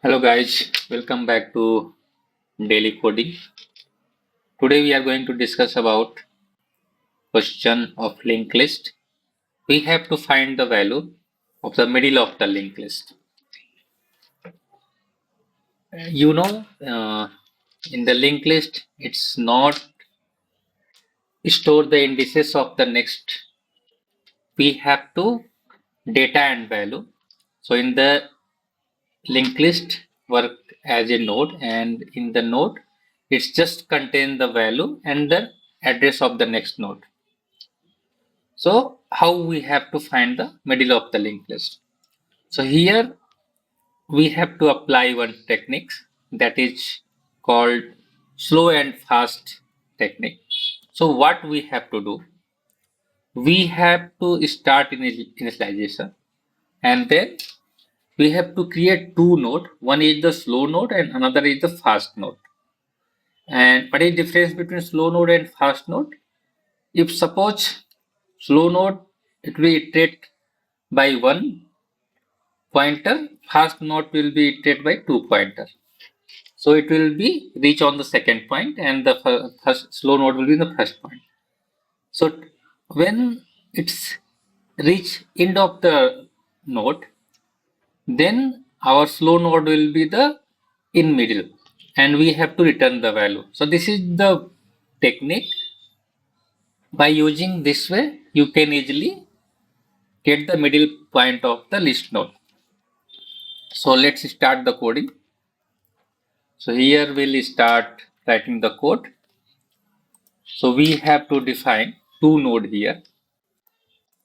Hello guys, welcome back to Daily Coding. Today we are going to discuss about question of linked list. We have to find the value of the middle of the linked list. You know, in the linked list, it's not store the indices of the next. We have to data and value. So in the linked list work as a node, and in the node, it's just contain the value and the address of the next node. So how we have to find the middle of the linked list? So here we have to apply one technique that is called slow and fast technique. So what we have to do? We have to start initialization, and then we have to create two nodes. One is the slow node and another is the fast node. And what is the difference between slow node and fast node? If suppose slow node, it will iterate by one pointer, fast node will be iterated by two pointer. So it will be reach on the second point and the first slow node will be the first point. So when it's reach end of the node, then our slow node will be the in middle and we have to return the value. So this is the technique. By using this way, you can easily get the middle point of the list node. So let's start the coding. So here we'll start writing the code. So we have to define two node here.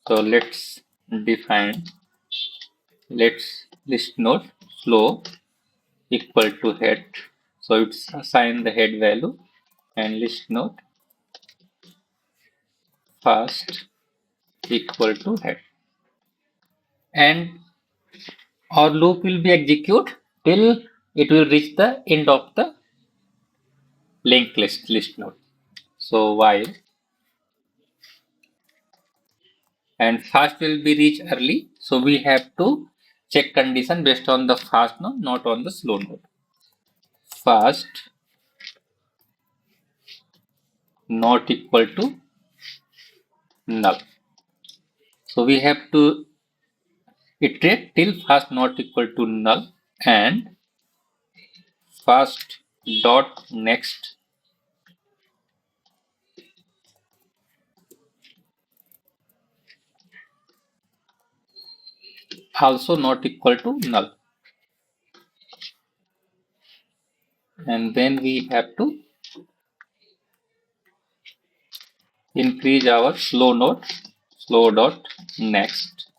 So let's define, let's list node slow equal to head. So it's assign the head value and list node fast equal to head. And our loop will be execute till it will reach the end of the linked list node. So while and fast will be reached early, so we have to check condition based on the fast node, not on the slow node. Fast not equal to null. So we have to iterate till fast not equal to null and fast dot next also not equal to null. And then we have to increase our slow node slow dot next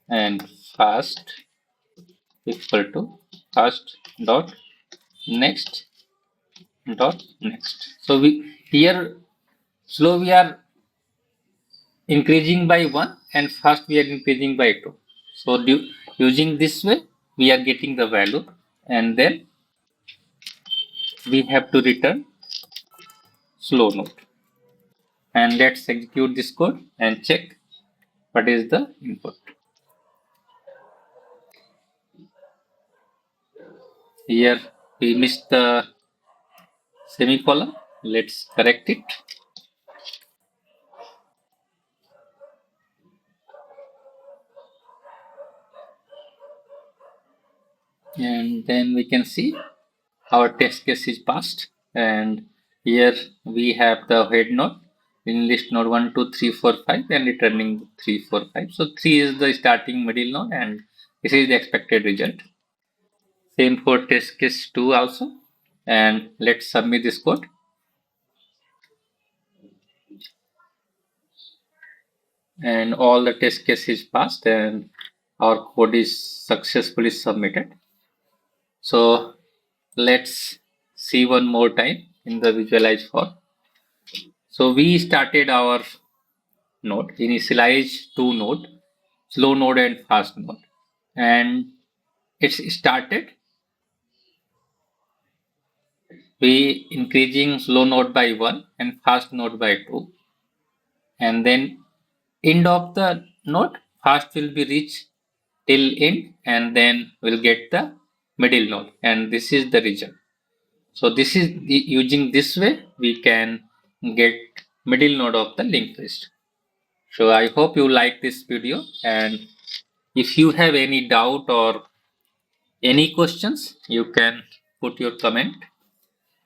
and fast equal to fast dot next dot next. So we here slow we are increasing by 1 and fast we are increasing by 2. So using this way we are getting the value and then we have to return slow node. And let's execute this code and check what is the input. Here we missed the semicolon. Let's correct it. And then we can see our test case is passed, and here we have the head node in list node 1 2 3 4 5 and returning 3 4 5. So 3 is the starting middle node and this is the expected result. Same for test case 2 also, and let's submit this code. And all the test cases passed and our code is successfully submitted. So let's see one more time in the visualize form. So we started our node, initialize two node, slow node and fast node, and it's started. We increasing slow node by 1 and fast node by 2, and then end of the node fast will be reached till end, and then we'll get the middle node, and this is the result. So this is using this way we can get middle node of the linked list. So I hope you like this video, and if you have any doubt or any questions, you can put your comment.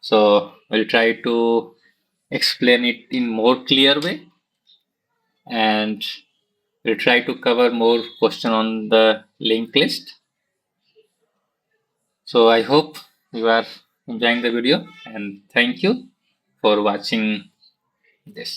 So we'll try to explain it in more clear way, and we'll try to cover more question on the linked list. So I hope you are enjoying the video, and thank you for watching this.